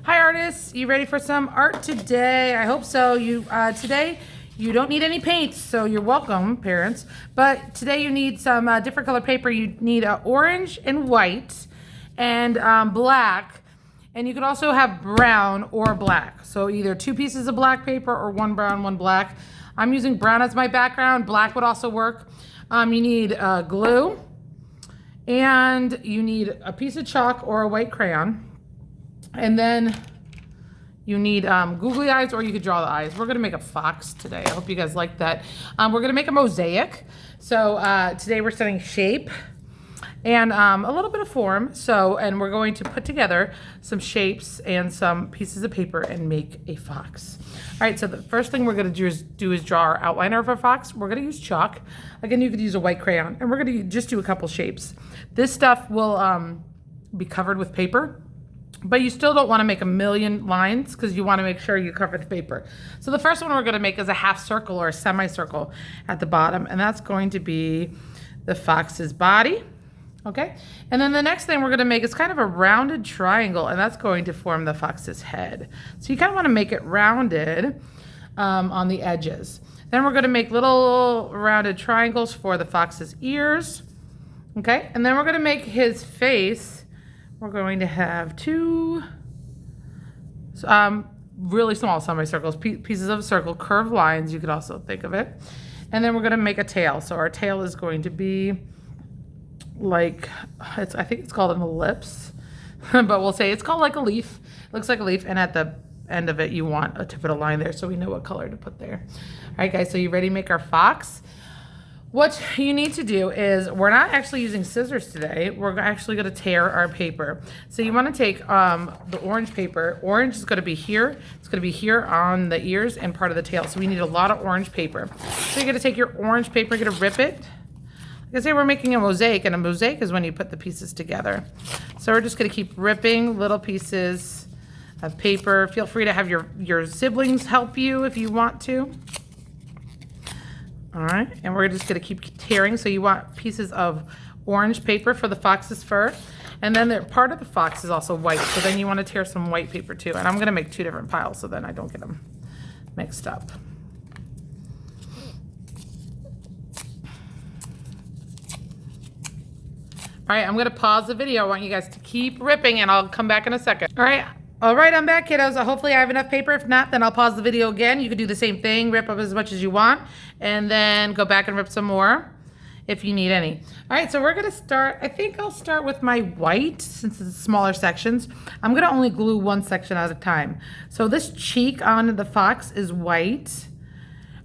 Hi artists, you ready for some art today? I hope so. Today you don't need any paint, so you're welcome, parents. But today you need some different color paper. You need orange and white and black, and you could also have brown or black. So either 2 pieces of black paper or 1 brown, 1 black. I'm using brown as my background. Black would also work. You need glue, and you need a piece of chalk or a white crayon. And then you need googly eyes, or you could draw the eyes. We're gonna make a fox today. I hope you guys like that. We're gonna make a mosaic. So today we're studying shape and a little bit of form. And we're going to put together some shapes and some pieces of paper and make a fox. All right, so the first thing we're gonna do is draw our outline of our fox. We're gonna use chalk. Again, you could use a white crayon, and we're gonna just do a couple shapes. This stuff will be covered with paper, but you still don't want to make a million lines because you want to make sure you cover the paper. So the first one we're going to make is a half circle or a semicircle at the bottom, and that's going to be the fox's body. Okay, and then the next thing we're going to make is kind of a rounded triangle, and that's going to form the fox's head. So you kind of want to make it rounded on the edges. Then we're going to make little rounded triangles for the fox's ears. Okay, and then we're going to make his face. We're going to have 2 really small semicircles, pieces of a circle, curved lines, you could also think of it. And then we're going to make a tail. So our tail is going to be like, I think it's called an ellipse, but we'll say it's called like a leaf. It looks like a leaf, and at the end of it, you want to put a line there so we know what color to put there. All right, guys, so you ready to make our fox? What you need to do is, we're not actually using scissors today. We're actually going to tear our paper. So you want to take the orange paper. Orange is going to be here. It's going to be here on the ears and part of the tail. So we need a lot of orange paper. So you're going to take your orange paper, you're going to rip it. Like I say, we're making a mosaic, and a mosaic is when you put the pieces together. So we're just going to keep ripping little pieces of paper. Feel free to have your siblings help you if you want to. All right, and we're just gonna keep tearing. So you want pieces of orange paper for the fox's fur, and then part of the fox is also white, so then you wanna tear some white paper too. And I'm gonna make 2 different piles so then I don't get them mixed up. All right, I'm gonna pause the video. I want you guys to keep ripping, and I'll come back in a second. All right, I'm back, kiddos. Hopefully I have enough paper. If not, then I'll pause the video again. You can do the same thing, rip up as much as you want, and then go back and rip some more if you need any. All right, so we're gonna start, I think I'll start with my white, since it's smaller sections. I'm gonna only glue 1 section at a time. So this cheek on the fox is white.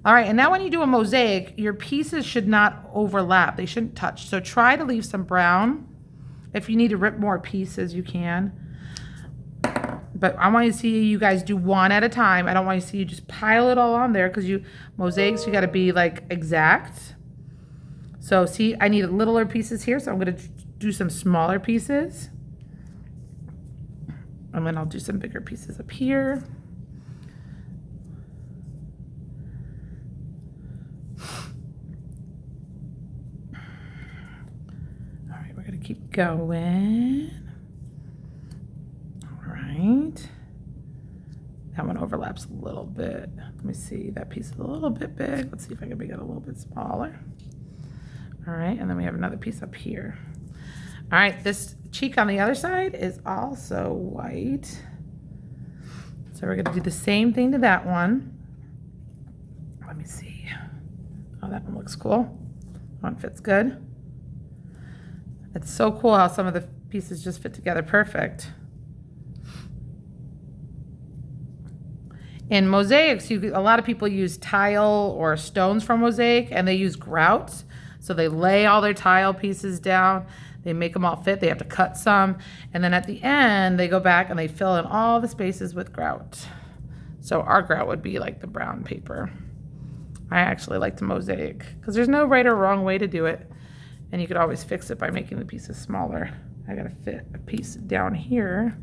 All right, and now when you do a mosaic, your pieces should not overlap. They shouldn't touch. So try to leave some brown. If you need to rip more pieces, you can. But I want to see you guys do 1 at a time. I don't want to see you just pile it all on there, because mosaics, you got to be like exact. So see, I need littler pieces here, so I'm going to do some smaller pieces. And then I'll do some bigger pieces up here. All right, we're going to keep going. That one overlaps a little bit. Let me see, that piece is a little bit big. Let's see if I can make it a little bit smaller. All right, and then we have another piece up here. All right, this cheek on the other side is also white. So we're gonna do the same thing to that one. Let me see. Oh, that one looks cool. That one fits good. It's so cool how some of the pieces just fit together perfect. In mosaics, a lot of people use tile or stones for mosaic, and they use grout. So they lay all their tile pieces down, they make them all fit, they have to cut some, and then at the end, they go back and they fill in all the spaces with grout. So our grout would be like the brown paper. I actually like the mosaic, because there's no right or wrong way to do it, and you could always fix it by making the pieces smaller. I gotta fit a piece down here.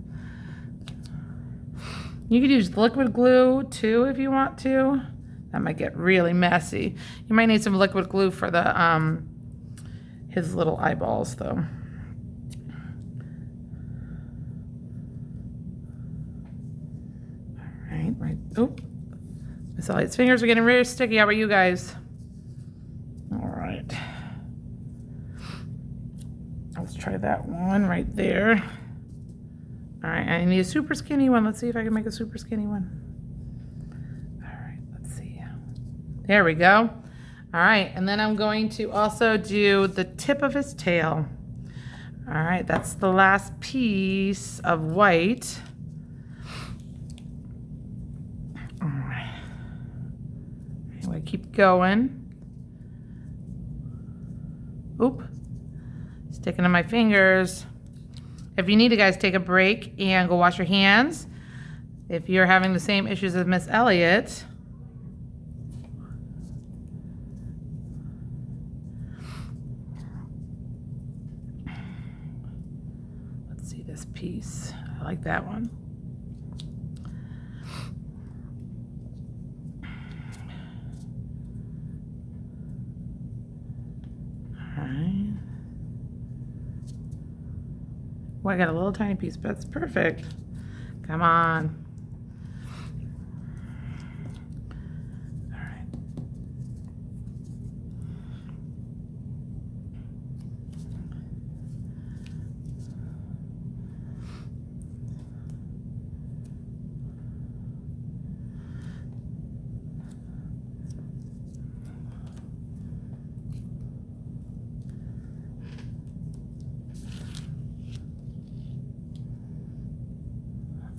You could use liquid glue too if you want to. That might get really messy. You might need some liquid glue for the his little eyeballs though. 'All right, Right. Oh, Miss Elliott's fingers are getting really sticky. How about you guys? All right. Let's try that one right there. All right, I need a super skinny one. Let's see if I can make a super skinny one. All right, let's see. There we go. All right, and then I'm going to also do the tip of his tail. All right, that's the last piece of white. All right. Anyway, keep going. Oop. Sticking to my fingers. If you need to, guys, take a break and go wash your hands. If you're having the same issues as Miss Elliott. Let's see this piece. I like that one. All right. Oh, I got a little tiny piece, but it's perfect. Come on. All right.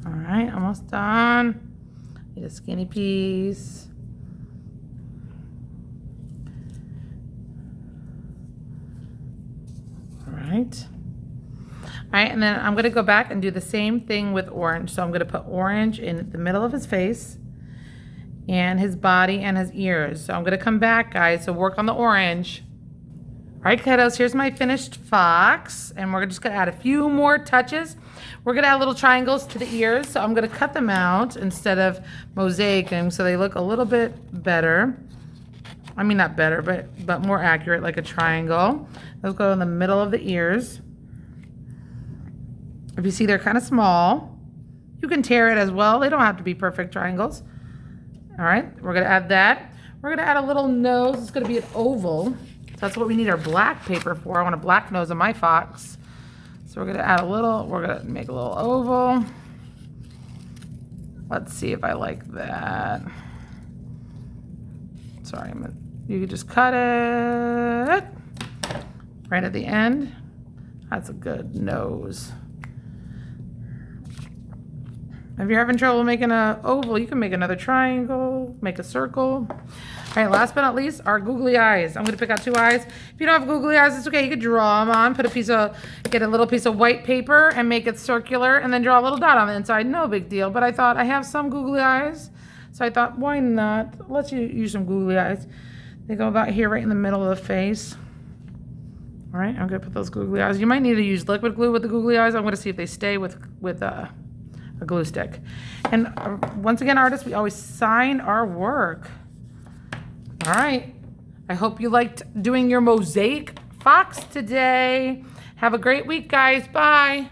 All right, almost done. Need a skinny piece. All right. All right, and then I'm gonna go back and do the same thing with orange. So I'm gonna put orange in the middle of his face and his body and his ears. So I'm gonna come back, guys, so work on the orange. All right, kiddos, here's my finished fox, and we're just gonna add a few more touches. We're gonna add little triangles to the ears, so I'm gonna cut them out instead of mosaicing, so they look a little bit better. I mean, not better, but more accurate, like a triangle. Let's go in the middle of the ears. If you see, they're kind of small. You can tear it as well. They don't have to be perfect triangles. All right, we're gonna add that. We're gonna add a little nose. It's gonna be an oval. That's what we need our black paper for. I want a black nose on my fox. So we're gonna add a little, we're gonna make a little oval. Let's see if I like that. Sorry, you can just cut it right at the end. That's a good nose. If you're having trouble making an oval, you can make another triangle, make a circle. All right, last but not least, our googly eyes. I'm gonna pick out 2 eyes. If you don't have googly eyes, it's okay. You could draw them on, get a little piece of white paper and make it circular and then draw a little dot on the inside. No big deal, but I thought I have some googly eyes. So I thought, why not? Let's use some googly eyes. They go about here right in the middle of the face. All right, I'm gonna put those googly eyes. You might need to use liquid glue with the googly eyes. I'm gonna see if they stay with a glue stick. And once again, artists, we always sign our work. All right. I hope you liked doing your mosaic fox today. Have a great week, guys. Bye.